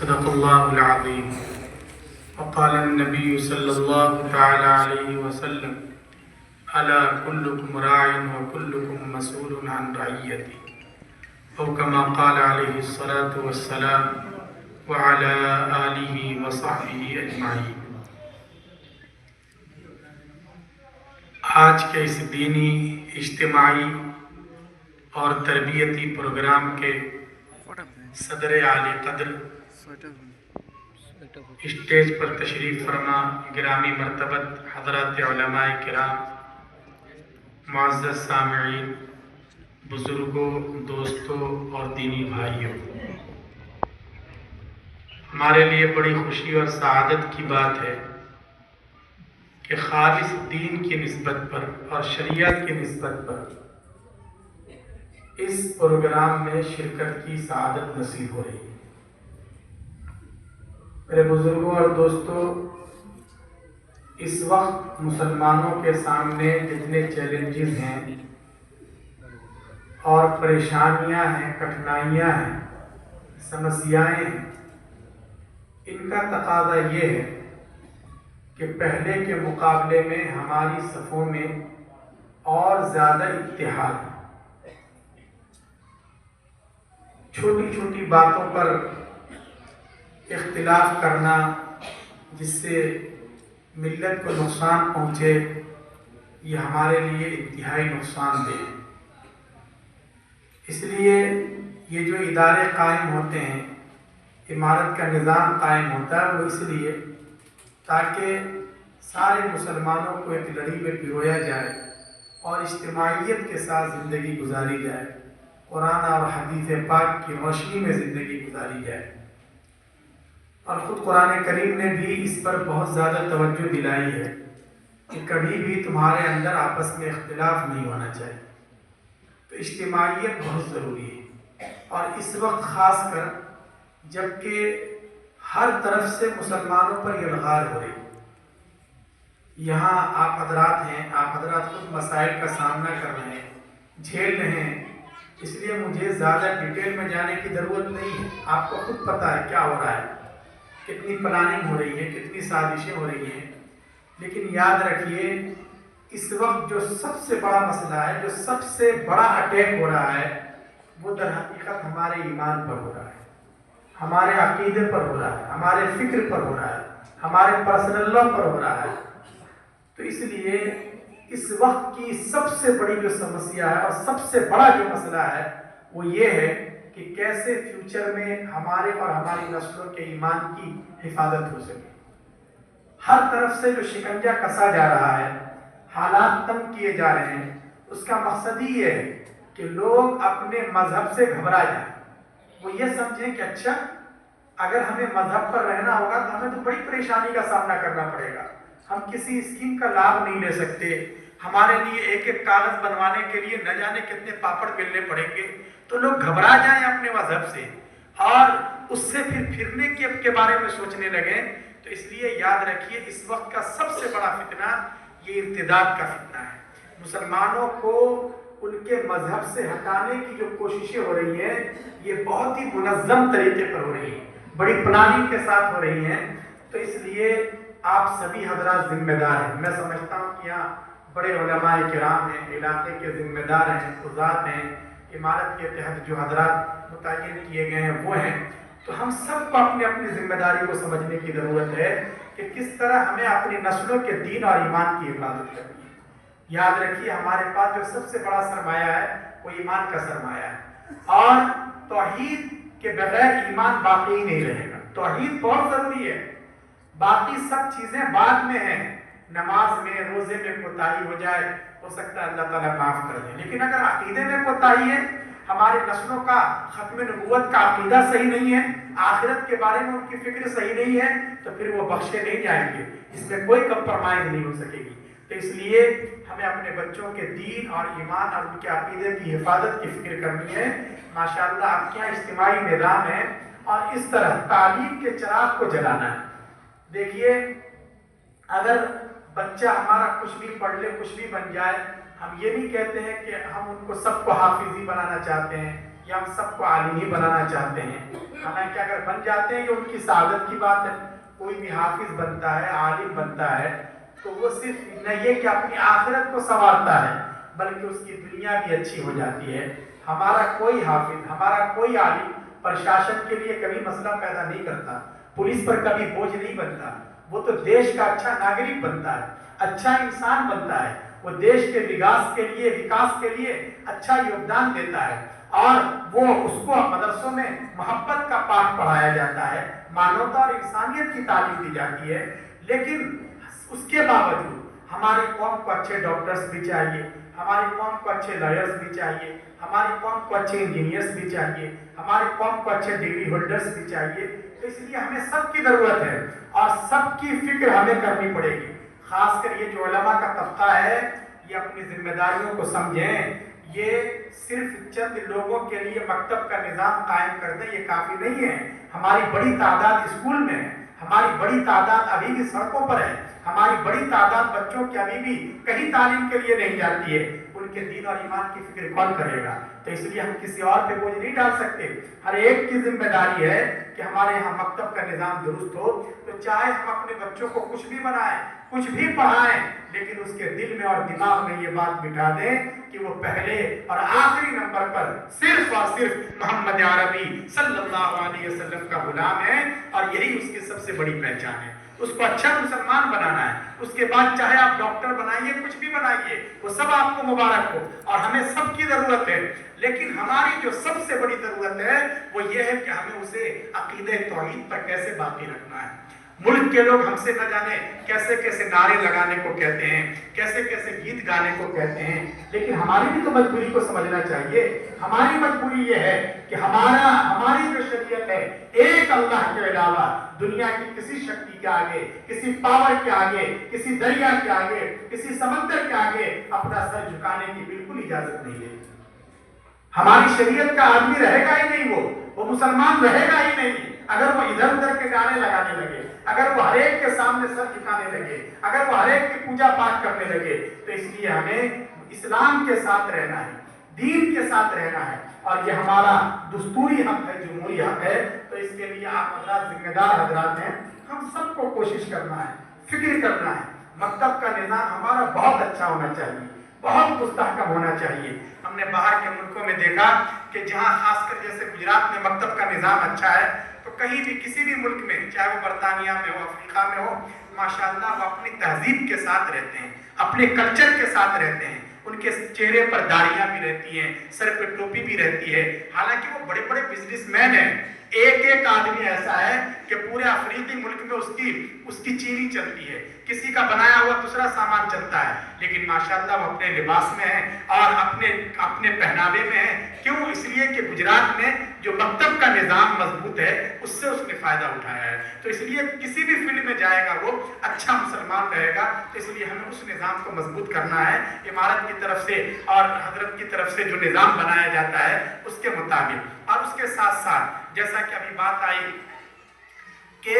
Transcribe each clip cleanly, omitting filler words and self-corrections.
صدق الله العظيم وقال النبي صلى الله تعالى عليه وسلم ألا كلكم راع وكلكم مسؤول عن رعيته أو كما قال عليه الصلاة والسلام وعلى آله وصحبه أجمعين۔ آج کے اس دینی، اجتماعی اور تربیتی پروگرام کے صدر اعلی قدر اسٹیج پر تشریف فرما گرامی مرتبت حضرات علماء کرام، معزز سامعین، بزرگوں، دوستوں اور دینی بھائیوں، ہمارے لیے بڑی خوشی اور سعادت کی بات ہے کہ خالص دین کی نسبت پر اور شریعت کی نسبت پر اس پروگرام میں شرکت کی سعادت نصیب ہو رہی ہے۔ میرے بزرگوں اور دوستوں، اس وقت مسلمانوں کے سامنے جتنے چیلنجز ہیں اور پریشانیاں ہیں، کٹھنائیاں ہیں، سمسیائیں ہیں، ان کا تقاضا یہ ہے کہ پہلے کے مقابلے میں ہماری صفوں میں اور زیادہ اتحاد ہے۔ چھوٹی چھوٹی باتوں پر اختلاف کرنا جس سے ملت کو نقصان پہنچے، یہ ہمارے لیے انتہائی نقصان دہ ہے۔ اس لیے یہ جو ادارے قائم ہوتے ہیں، امارت کا نظام قائم ہوتا ہے، وہ اس لیے تاکہ سارے مسلمانوں کو ایک لڑی میں پرویا جائے اور اجتماعیت کے ساتھ زندگی گزاری جائے، قرآن اور حدیث پاک کی روشنی میں زندگی گزاری جائے۔ اور خود قرآن کریم نے بھی اس پر بہت زیادہ توجہ دلائی ہے کہ کبھی بھی تمہارے اندر آپس میں اختلاف نہیں ہونا چاہیے۔ تو اجتماعیت بہت ضروری ہے، اور اس وقت خاص کر جب کہ ہر طرف سے مسلمانوں پر الغار ہو رہی ہے۔ یہاں آپ حضرات ہیں، آپ حضرات خود مسائل کا سامنا کر رہے ہیں، جھیل رہے ہیں، اس لیے مجھے زیادہ ڈیٹیل میں جانے کی ضرورت نہیں ہے۔ آپ کو خود پتہ ہے کیا ہو رہا ہے، کتنی پلاننگ ہو رہی ہے، کتنی سازشیں ہو رہی ہیں۔ لیکن یاد رکھیے، اس وقت جو سب سے بڑا مسئلہ ہے، جو سب سے بڑا اٹیک ہو رہا ہے، وہ در حقیقت ہمارے ایمان پر ہو رہا ہے، ہمارے عقیدے پر ہو رہا ہے، ہمارے فکر پر ہو رہا ہے، ہمارے پرسنل لا پر ہو رہا ہے۔ تو اس لیے اس وقت کی سب سے بڑی جو سمسیا ہے اور سب سے بڑا جو مسئلہ ہے وہ یہ ہے کہ کیسے فیوچر میں ہمارے اور ہماری نسلوں کے ایمان کی حفاظت ہو سکے۔ ہر طرف سے جو شکنجہ کسا جا رہا ہے، حالات تنگ کیے جا رہے ہیں، اس کا مقصد ہی یہ ہے کہ لوگ اپنے مذہب سے گھبرا جائیں۔ وہ یہ سمجھیں کہ اچھا، اگر ہمیں مذہب پر رہنا ہوگا تو ہمیں تو بڑی پریشانی کا سامنا کرنا پڑے گا، ہم کسی اسکیم کا لابھ نہیں لے سکتے، ہمارے لیے ایک ایک کاغذ بنوانے کے لیے نہ جانے کتنے پاپڑ بیلنے پڑیں گے۔ تو لوگ گھبرا جائیں اپنے مذہب سے اور اس سے پھر پھرنے کے بارے میں سوچنے لگیں۔ تو اس لیے یاد رکھیے، اس وقت کا سب سے بڑا فتنہ یہ ارتداد کا فتنہ ہے۔ مسلمانوں کو ان کے مذہب سے ہٹانے کی جو کوششیں ہو رہی ہیں، یہ بہت ہی منظم طریقے پر ہو رہی ہیں، بڑی پلاننگ کے ساتھ ہو رہی ہیں۔ تو اس لیے آپ سبھی حضرات ذمہ دار ہیں۔ میں سمجھتا ہوں کہ یہاں بڑے علماء کرام ہیں، علاقے کے ذمہ دار ہیں، قضات ہیں، امارت کے تحت جو حضرات متعین کیے گئے ہیں وہ ہیں۔ تو ہم سب کو اپنی اپنی ذمہ داری کو سمجھنے کی ضرورت ہے کہ کس طرح ہمیں اپنی نسلوں کے دین اور ایمان کی حفاظت کرنی ہے۔ یاد رکھیے، ہمارے پاس جو سب سے بڑا سرمایہ ہے وہ ایمان کا سرمایہ ہے، اور توحید کے بغیر ایمان باقی ہی نہیں رہے گا۔ توحید بہت ضروری ہے، باقی سب چیزیں بعد میں ہیں۔ نماز میں، روزے میں کوتاہی ہو جائے، ہو سکتا ہے اللہ تعالیٰ معاف کر دے، لیکن اگر عقیدے میں کوتاہی ہے، ہمارے نسلوں کا ختم نبوت کا عقیدہ صحیح نہیں ہے، آخرت کے بارے میں ان کی فکر صحیح نہیں ہے، تو پھر وہ بخشے نہیں جائیں گے، اس میں کوئی کمپرمائز نہیں ہو سکے گی۔ تو اس لیے ہمیں اپنے بچوں کے دین اور ایمان اور ان کے عقیدے کی حفاظت کی فکر کرنی ہے۔ ماشاءاللہ آپ کے یہاں اجتماعی نظام ہے، اور اس طرح تعلیم کے چراغ کو جلانا ہے۔ دیکھیے، اگر بچہ ہمارا کچھ بھی پڑھ لے، کچھ بھی بن جائے، ہم یہ نہیں کہتے ہیں کہ ہم ان کو سب کو حافظ ہی بنانا چاہتے ہیں یا ہم سب کو عالم ہی بنانا چاہتے ہیں۔ حالانکہ اگر بن جاتے ہیں یہ ان کی سعادت کی بات ہے. کوئی بھی حافظ بنتا ہے، عالم بنتا ہے تو وہ صرف نہ یہ کہ اپنی آخرت کو سنوارتا ہے بلکہ اس کی دنیا بھی اچھی ہو جاتی ہے. ہمارا کوئی حافظ، ہمارا کوئی عالم پرشاسن کے لیے کبھی مسئلہ پیدا نہیں کرتا، پولیس پر کبھی بوجھ نہیں بنتا. وہ تو دیش کا اچھا ناگرک بنتا ہے، اچھا انسان بنتا ہے. وہ دیش کے وکاس کے لیے اچھا یوگدان دیتا ہے اور وہ اس کو مدرسوں میں محبت کا پاٹھ پڑھایا جاتا ہے، مانوتا اور انسانیت کی تعلیم دی جاتی ہے. لیکن اس کے باوجود ہماری قوم کو اچھے ڈاکٹرز بھی چاہیے، ہماری قوم کو اچھے لائرز بھی چاہیے، ہماری قوم کو اچھے انجینئرز بھی چاہیے، ہماری قوم کو اچھے ڈگری ہولڈرز بھی چاہیے. تو اس لیے ہمیں سب کی ضرورت ہے اور سب کی فکر ہمیں کرنی پڑے گی. خاص کر یہ جو علماء کا طبقہ ہے یہ اپنی ذمہ داریوں کو سمجھیں. یہ صرف چند لوگوں کے لیے مکتب کا نظام قائم کر دیں یہ کافی نہیں ہے. ہماری بڑی تعداد اسکول میں ہے، ہماری بڑی تعداد ابھی بھی سڑکوں پر ہے، ہماری بڑی تعداد بچوں کی ابھی بھی کہیں تعلیم کے لیے نہیں جاتی ہے. ان کے دین اور ایمان کی فکر کون کرے گا؟ تو اس لیے ہم کسی اور پہ بوجھ نہیں ڈال سکتے. ہر ایک کی ذمہ داری ہے کہ ہمارے یہاں مکتب کا نظام درست ہو. تو چاہے ہم اپنے بچوں کو کچھ بھی بنائیں، کچھ بھی پڑھائیں، لیکن اس کے دل میں اور دماغ میں یہ بات بٹھا دیں کہ وہ پہلے اور آخری نمبر پر صرف اور صرف محمد عربی صلی اللہ علیہ وسلم کا غلام ہے اور یہی اس کی سب سے بڑی پہچان ہے. اس کو اچھا مسلمان بنانا ہے. اس کے بعد چاہے آپ ڈاکٹر بنائیے، کچھ بھی بنائیے، وہ سب آپ کو مبارک ہو اور ہمیں سب کی ضرورت ہے. لیکن ہماری جو سب سے بڑی ضرورت ہے وہ یہ ہے کہ ہمیں اسے عقیدہ توحید پر کیسے باقی رکھنا ہے. ملک کے لوگ ہم سے نہ جانے کیسے کیسے نعرے لگانے کو کہتے ہیں، کیسے کیسے گیت گانے کو کہتے ہیں، لیکن ہماری بھی تو مجبوری کو سمجھنا چاہیے. ہماری مجبوری یہ ہے کہ ہماری جو شریعت ہے ایک اللہ کے علاوہ دنیا کی کسی شکتی کے آگے، کسی پاور کے آگے، کسی دریا کے آگے، کسی سمندر کے آگے اپنا سر جھکانے کی بالکل اجازت نہیں ہے. ہماری شریعت کا آدمی رہے گا ہی نہیں، وہ مسلمان رہے گا ہی نہیں اگر وہ ادھر ادھر کے گانے لگانے لگے، اگر وہ ہر ایک کے سامنے سر جھکانے لگے، اگر وہ ہر ایک کی پوجا پاٹ کرنے لگے. تو اس لیے ہمیں اسلام کے ساتھ رہنا ہے، دین کے ساتھ رہنا ہے اور یہ ہمارا دستوری حق ہے، جمہوری حق ہے. تو اس کے لیے آپ حضرات ذمہ دار حضرات ہیں، ہم سب کو کوشش کرنا ہے، فکر کرنا ہے. مکتب کا نظام ہمارا بہت اچھا ہونا چاہیے، بہت مستحکم ہونا چاہیے. ہم نے باہر کے ملکوں میں دیکھا کہ جہاں خاص کر جیسے گجرات میں مکتب کا نظام اچھا ہے تو کہیں بھی کسی بھی ملک میں، چاہے وہ برطانیہ میں ہو، افریقہ میں ہو، ماشاءاللہ وہ اپنی تہذیب کے ساتھ رہتے ہیں، اپنے کلچر کے ساتھ رہتے ہیں. ان کے چہرے پر داڑیاں بھی رہتی ہیں، سر پہ ٹوپی بھی رہتی ہے. حالانکہ وہ بڑے بڑے بزنس مین ہیں. ایک آدمی ایسا ہے کہ پورے افریقی ملک میں اس کی چینی چلتی ہے، کسی کا بنایا ہوا دوسرا سامان چلتا ہے. لیکن ماشاءاللہ وہ اپنے لباس میں ہیں اور اپنے پہناوے میں ہیں. کیوں؟ اس لیے کہ گجرات میں جو مکتب کا نظام مضبوط ہے اس سے اس نے فائدہ اٹھایا ہے. تو اس لیے کسی بھی فیلڈ میں جائے گا وہ اچھا مسلمان رہے گا. تو اس لیے ہمیں اس نظام کو مضبوط کرنا ہے. امارت کی طرف سے اور حضرت کی طرف سے جو نظام بنایا جاتا ہے اس کے مطابق. اور اس کے ساتھ ساتھ جیسا کہ ابھی بات آئی کہ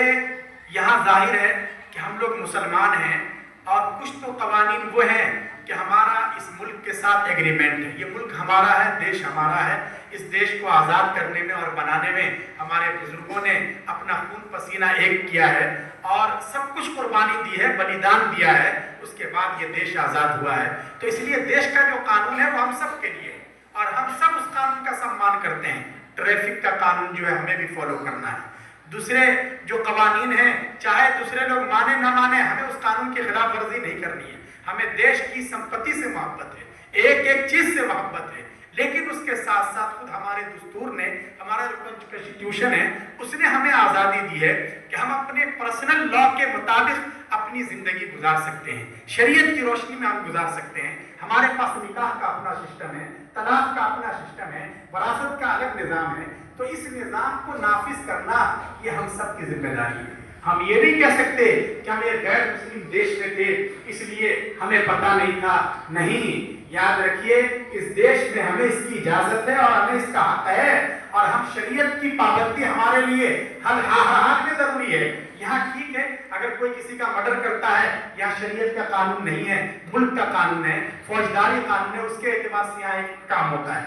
یہاں ظاہر ہے کہ ہم لوگ مسلمان ہیں اور کچھ تو قوانین وہ ہیں کہ ہمارا اس ملک کے ساتھ ایگریمنٹ ہے. یہ ملک ہمارا ہے، دیش ہمارا ہے. اس دیش کو آزاد کرنے میں اور بنانے میں ہمارے بزرگوں نے اپنا خون پسینہ ایک کیا ہے اور سب کچھ قربانی دی ہے، بلیدان دیا ہے. اس کے بعد یہ دیش آزاد ہوا ہے. تو اس لیے دیش کا جو قانون ہے وہ ہم سب کے لیے ہے اور ہم سب اس قانون کا سمان کرتے ہیں. ٹریفک کا قانون جو ہے ہمیں بھی فالو کرنا ہے. دوسرے جو قوانین ہیں چاہے دوسرے لوگ مانے نہ مانے، ہمیں اس قانون کی خلاف ورزی نہیں کرنی ہے. ہمیں دیش کی سمپتی سے محبت ہے، ایک چیز سے محبت ہے. لیکن اس کے ساتھ ساتھ خود ہمارے دستور نے، ہمارا جو کانسٹیٹیوشن ہے اس نے ہمیں آزادی دی ہے کہ ہم اپنے پرسنل لا کے مطابق اپنی زندگی گزار سکتے ہیں، شریعت کی روشنی میں ہم گزار سکتے ہیں. ہمارے پاس نکاح کا اپنا سسٹم ہے، طلاق کا اپنا سسٹم ہے، وراثت کا الگ نظام ہے. تو اس نظام کو نافذ کرنا یہ ہم سب کی ذمہ داری ہے. ہم یہ نہیں کہہ سکتے کہ ہم ایک غیر مسلم دیش میں تھے اس لیے ہمیں پتہ نہیں تھا. نہیں، یاد رکھیے اس دیش میں ہمیں اس کی اجازت ہے اور ہمیں اس کا حق ہے اور ہم شریعت کی پابندی ہمارے لیے ہر حال میں ضروری ہے. یہاں ٹھیک ہے اگر کوئی کسی کا مرڈر کرتا ہے، یہاں شریعت کا قانون نہیں ہے، ملک کا قانون ہے، فوجداری قانون ہے، اس کے اعتبار سے یہاں ایک کام ہوتا ہے.